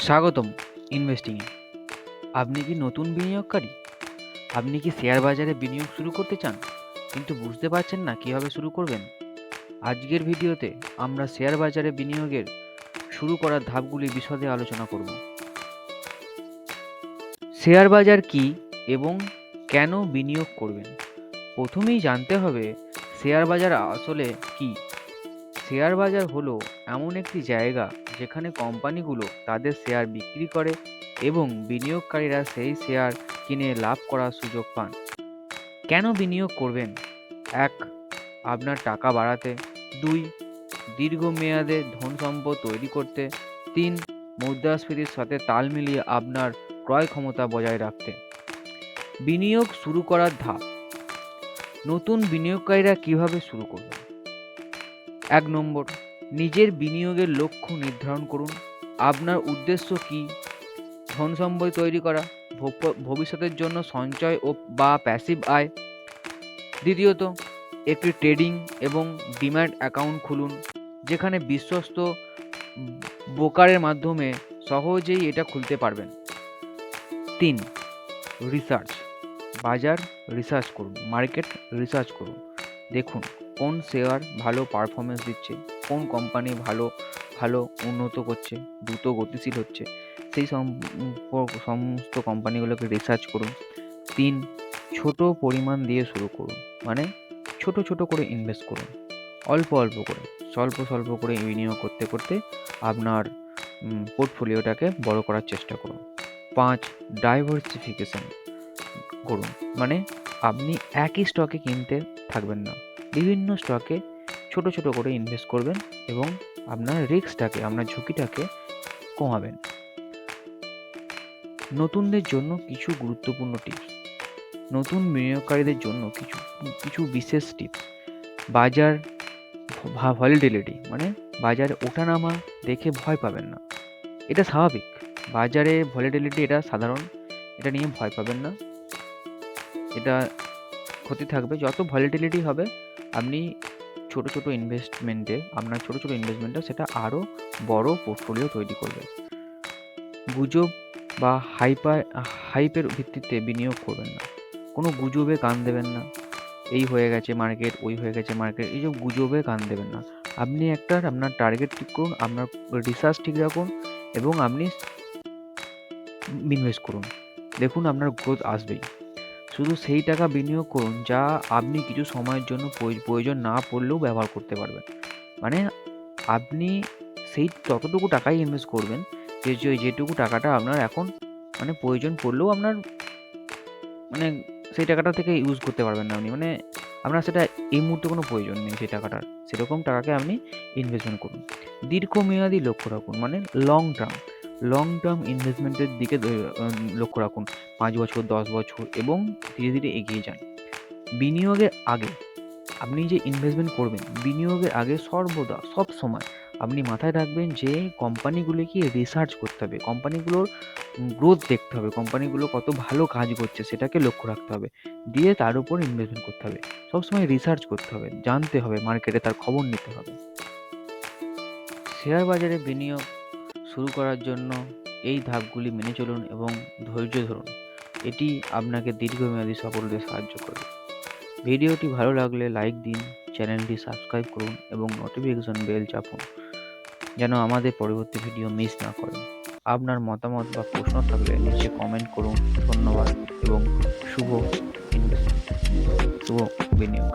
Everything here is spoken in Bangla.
স্বাগতম ইনভেস্টিংয়ে। আপনি কি নতুন বিনিয়োগকারী? আপনি কি শেয়ার বাজারে বিনিয়োগ শুরু করতে চান কিন্তু বুঝতে পারছেন না কিভাবে শুরু করবেন? আজকের ভিডিওতে আমরা শেয়ার বাজারে বিনিয়োগের শুরু করার ধাপগুলি বিশদে আলোচনা করব। শেয়ার বাজার কি এবং কেন বিনিয়োগ করবেন? প্রথমেই জানতে হবে শেয়ার বাজার আসলে কি। শেয়ার বাজার হলো এমন একটি জায়গা যেখানে কোম্পানিগুলো তাদের শেয়ার বিক্রি করে এবং বিনিয়োগকারীরা সেই শেয়ার কিনে লাভ করার সুযোগ পান। কেন বিনিয়োগ করবেন? ১. আপনার টাকা বাড়াতে। ২. দীর্ঘমেয়াদে ধন সম্পদ তৈরি করতে। ৩. মুদ্রাস্ফীতির সাথে তাল মিলিয়ে আপনার ক্রয় ক্ষমতা বজায় রাখতে। বিনিয়োগ শুরু করার ধাপ। নতুন বিনিয়োগকারীরা কিভাবে শুরু করবেন? ১ নম্বর, নিজের বিনিয়োগের লক্ষ্য নির্ধারণ করুন। আপনার উদ্দেশ্য কি? ধন সম্পদ তৈরি করা, ভবিষ্যতের জন্য সঞ্চয় বা প্যাসিভ আয়। দ্বিতীয়ত, একটি ট্রেডিং এবং ডিম্যাট অ্যাকাউন্ট খুলুন যেখানে বিশ্বস্ত ব্রোকারের মাধ্যমে সহজেই এটা খুলতে পারবেন। ৩. রিসার্চ। বাজার রিসার্চ করুন, মার্কেট রিসার্চ করুন। দেখুন কোন শেয়ার ভালো পারফরমেন্স দিচ্ছে, কোন কোম্পানি ভালো উন্নত করছে, দ্রুত গতিশীল হচ্ছে, সেই সমস্ত কোম্পানিগুলোকে রিসার্চ করুন। ৩. ছোট পরিমাণ দিয়ে শুরু করুন, মানে ছোট করে ইনভেস্ট করুন, অল্প করে, স্বল্প করে বিনিয়োগ করতে করতে আপনার পোর্টফোলিওটাকে বড় করার চেষ্টা করুন। ৫. ডাইভার্সিফিকেশন করুন, মানে আপনি একই স্টকে কিনতে থাকবেন না, বিভিন্ন স্টকে ছোট করে ইনভেস্ট করবেন এবং আপনার রিস্কটাকে, আপনার ঝুঁকিটাকে কমাবেন। নতুনদের জন্য কিছু গুরুত্বপূর্ণ টিপস। নতুন বিনিয়োগকারীদের জন্য কিছু বিশেষ টিপস। বাজার ভলিটিলিটি, মানে বাজারে ওঠানামা দেখে ভয় পাবেন না, এটা স্বাভাবিক। বাজারে ভলিটিলিটি এটা সাধারণ, এটা নিয়ে ভয় পাবেন না, এটা ক্ষতি থাকবে। যত ভলিটিলিটি হবে আপনি ছোট ইনভেস্টমেন্টে সেটা আরও বড় পোর্টফোলিও তৈরি করবে। গুজব বা হাইপের ভিত্তিতে বিনিয়োগ করবেন না, কোনো গুজবে কান দেবেন না। এই হয়ে গেছে মার্কেট, ওই হয়ে গেছে মার্কেট, এইসব গুজবে কান দেবেন না। আপনি আপনার টার্গেট ঠিক করুন, আপনার রিসার্চ ঠিক রাখুন এবং আপনি ইনভেস্ট করুন। দেখুন আপনার গ্রোথ আসবেই। শুধু সেই টাকা বিনিয়োগ করুন যা আপনি কিছু সময়ের জন্য প্রয়োজন না পড়লেও ব্যবহার করতে পারবেন। মানে আপনি সেই ততটুকু টাকাই ইনভেস্ট করবেন যেটুকু টাকাটা আপনার এখন প্রয়োজন পড়লেও আপনার সেই টাকাটা থেকে ইউজ করতে পারবেন না আপনি, আপনার সেটা এই মুহূর্তে কোনো প্রয়োজন নেই সেই টাকাটার, সেরকম টাকাকে আপনি ইনভেস্টমেন্ট করুন। দীর্ঘমেয়াদী লক্ষ্য রাখুন, মানে লং টার্ম ইনভেস্টমেন্টের দিকে লক্ষ্য রাখুন। 5 বছর, 10 বছর এবং ধীরে এগিয়ে যান। বিনিয়োগের আগে আপনি যে ইনভেস্টমেন্ট করবেন, বিনিয়োগের আগে সর্বদা সবসময় আপনি মাথায় রাখবেন যে কোম্পানিগুলোকে রিসার্চ করতে হবে, কোম্পানিগুলোর গ্রোথ দেখতে হবে, কোম্পানিগুলো কত ভালো কাজ করছে সেটাকে লক্ষ্য রাখতে হবে, দিয়ে তার উপর ইনভেস্টমেন্ট করতে হবে। সবসময় রিসার্চ করতে হবে, জানতে হবে, মার্কেটে তার খবর নিতে হবে। শেয়ার বাজারে বিনিয়োগ শুরু করার জন্য এই ধাপগুলি মেনে চলুন এবং ধৈর্য ধরুন। এটি আপনাকে দীর্ঘমেয়াদী সাফল্যে সাহায্য করবে। ভিডিওটি ভালো লাগলে লাইক দিন, চ্যানেলটি সাবস্ক্রাইব করুন এবং নোটিফিকেশন বেল চাপুন যেন আমাদের পরবর্তী ভিডিও মিস না করেন। আপনার মতামত বা প্রশ্ন থাকলে নিচে কমেন্ট করুন। ধন্যবাদ এবং শুভ বিনিয়োগ।